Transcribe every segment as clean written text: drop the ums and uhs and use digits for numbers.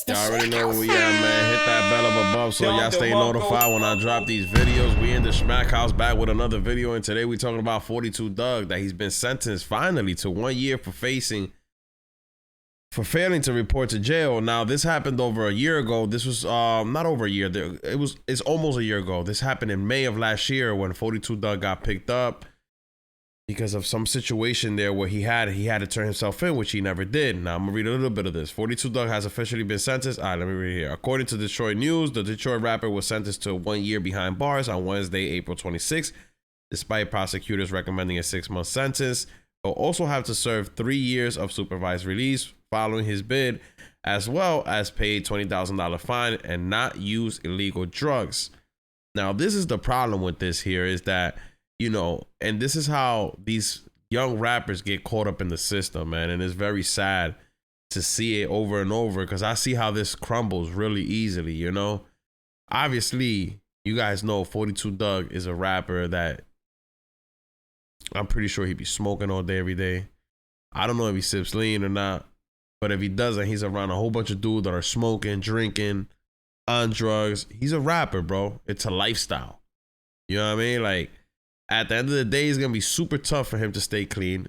Y'all already know where we at, man. Hit that bell up above so y'all stay notified when I drop these videos. We in the DaShmackHouse back with another video, and today we talking about 42 Dugg, that he's been sentenced finally to 1 year for failing to report to jail. Now, this happened over a year ago. This was not over a year. It's almost a year ago. This happened in May of last year when 42 Dugg got picked up because of some situation there where he had to turn himself in, which he never did. Now, I'm gonna read a little bit of this. 42 Dugg has officially been sentenced. All right, let me read here. According to Detroit News, the Detroit rapper was sentenced to 1 year behind bars on Wednesday, April 26th, despite prosecutors recommending a 6-month sentence. He'll also have to serve 3 years of supervised release following his bid, as well as pay $20,000 fine and not use illegal drugs. Now, this is the problem with this here is that, you know, and this is how these young rappers get caught up in the system, man. And it's very sad to see it over and over because I see how this crumbles really easily, you know. Obviously, you guys know 42 Dugg is a rapper that I'm pretty sure he'd be smoking all day, every day. I don't know if he sips lean or not, but if he doesn't, he's around a whole bunch of dudes that are smoking, drinking, on drugs. He's a rapper, bro. It's a lifestyle. You know what I mean? Like, at the end of the day, it's gonna be super tough for him to stay clean.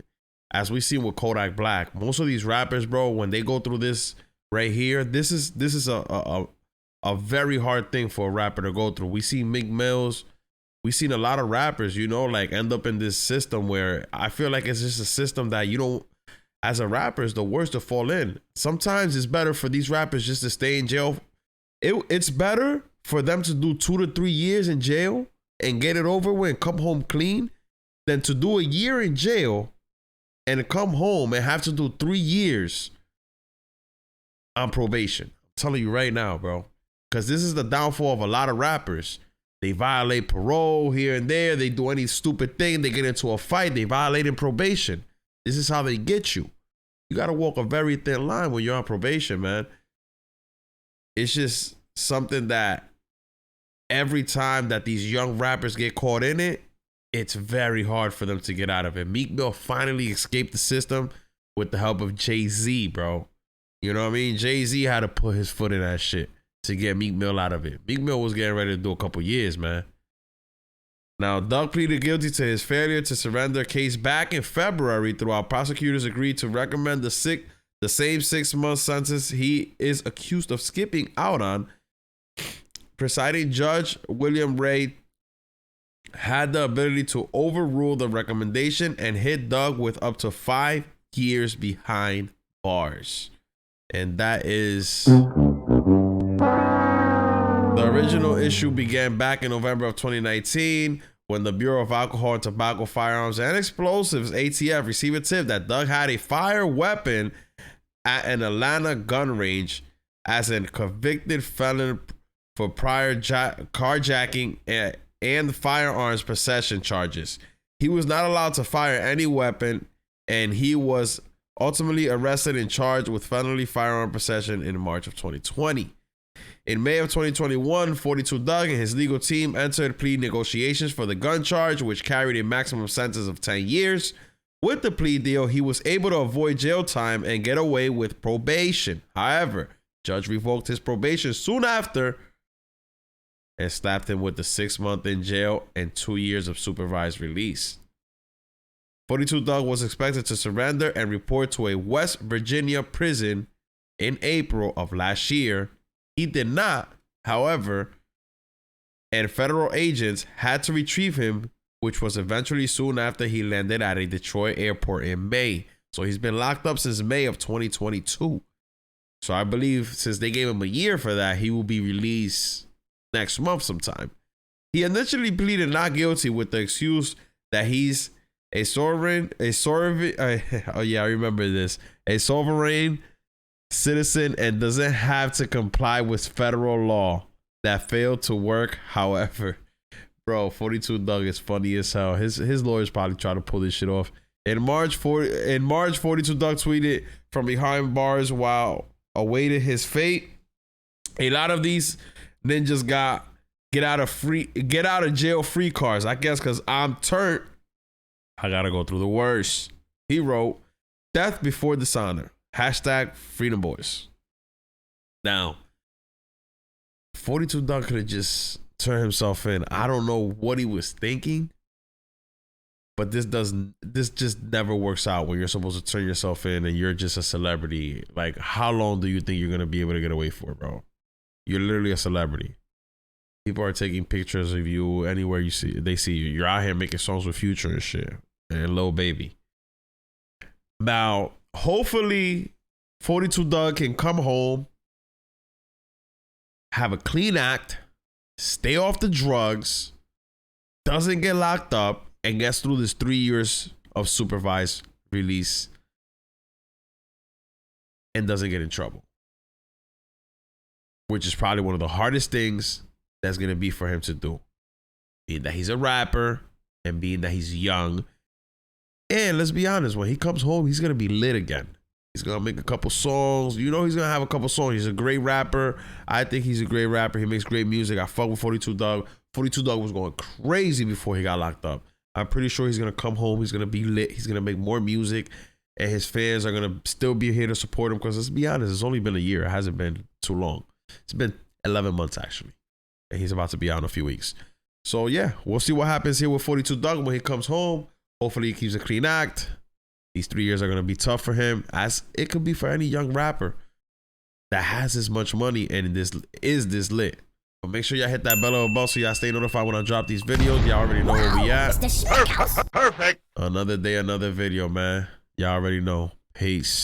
As we seen with Kodak Black, most of these rappers, bro, when they go through this right here, this is a very hard thing for a rapper to go through. We see Meek Mills, we seen a lot of rappers, you know, like end up in this system where I feel like it's just a system that you don't, as a rapper, is the worst to fall in. Sometimes it's better for these rappers just to stay in jail. It's better for them to do 2 to 3 years in jail and get it over with and come home clean than to do a year in jail and come home and have to do 3 years on probation. I'm telling you right now, bro, because this is the downfall of a lot of rappers. They violate parole here and there. They do any stupid thing. They get into a fight. They violate probation. This is how they get you. You got to walk a very thin line when you're on probation, man. It's just something that every time that these young rappers get caught in it, it's very hard for them to get out of it. Meek Mill finally escaped the system with the help of Jay-Z, bro. You know what I mean? Jay-Z had to put his foot in that shit to get Meek Mill out of it. Meek Mill was getting ready to do a couple years, man. Now, Dugg pleaded guilty to his failure to surrender case back in February. Throughout, prosecutors agreed to recommend the same 6-month sentence he is accused of skipping out on. Presiding Judge William Ray had the ability to overrule the recommendation and hit Dugg with up to 5 years behind bars. And that is... The original issue began back in November of 2019 when the Bureau of Alcohol and Tobacco, Firearms and Explosives, ATF, received a tip that Dugg had a fire weapon at an Atlanta gun range as a convicted felon for prior carjacking and firearms possession charges. He was not allowed to fire any weapon, and he was ultimately arrested and charged with felony firearm possession in March of 2020. In May of 2021, 42 Dugg and his legal team entered plea negotiations for the gun charge, which carried a maximum sentence of 10 years. With the plea deal, he was able to avoid jail time and get away with probation. However, judge revoked his probation soon after and slapped him with the 6-month in jail and 2 years of supervised release. 42 Dugg was expected to surrender and report to a West Virginia prison in April of last year. He did not, however, and federal agents had to retrieve him, which was eventually soon after he landed at a Detroit airport in May. So he's been locked up since May of 2022. So I believe since they gave him a year for that, he will be released next month sometime. He initially pleaded not guilty with the excuse that he's a sovereign citizen and doesn't have to comply with federal law that failed to work. However, bro, 42 Dugg is funny as hell. His lawyers probably try to pull this shit off. In March, 42 Dugg tweeted from behind bars while awaiting his fate. A lot of these ninjas got get out of jail free cards. I guess because I'm turned, I gotta go through the worst. He wrote, "Death before dishonor. Hashtag Freedom Boys." Now, 42 Dugg could have just turned himself in. I don't know what he was thinking, but this just never works out when you're supposed to turn yourself in and you're just a celebrity. Like, how long do you think you're gonna be able to get away for, bro? You're literally a celebrity. People are taking pictures of you anywhere they see you. You're out here making songs with Future and shit, and Lil Baby. Now, hopefully, 42 Dugg can come home, have a clean act, stay off the drugs, doesn't get locked up, and gets through this 3 years of supervised release and doesn't get in trouble. Which is probably one of the hardest things that's going to be for him to do. Being that he's a rapper and being that he's young. And let's be honest, when he comes home, he's going to be lit again. He's going to make a couple songs. You know he's going to have a couple songs. He's a great rapper. I think he's a great rapper. He makes great music. I fuck with 42 Dugg. 42 Dugg was going crazy before he got locked up. I'm pretty sure he's going to come home. He's going to be lit. He's going to make more music. And his fans are going to still be here to support him. Because let's be honest, it's only been a year. It hasn't been too long. It's been 11 months, actually. And he's about to be out in a few weeks. So, yeah, we'll see what happens here with 42 Dugg when he comes home. Hopefully, he keeps a clean act. These 3 years are going to be tough for him, as it could be for any young rapper that has this much money and this lit. But make sure y'all hit that bell above so y'all stay notified when I drop these videos. Y'all already know where we at. It's DaShmackHouse. Perfect. Another day, another video, man. Y'all already know. Peace.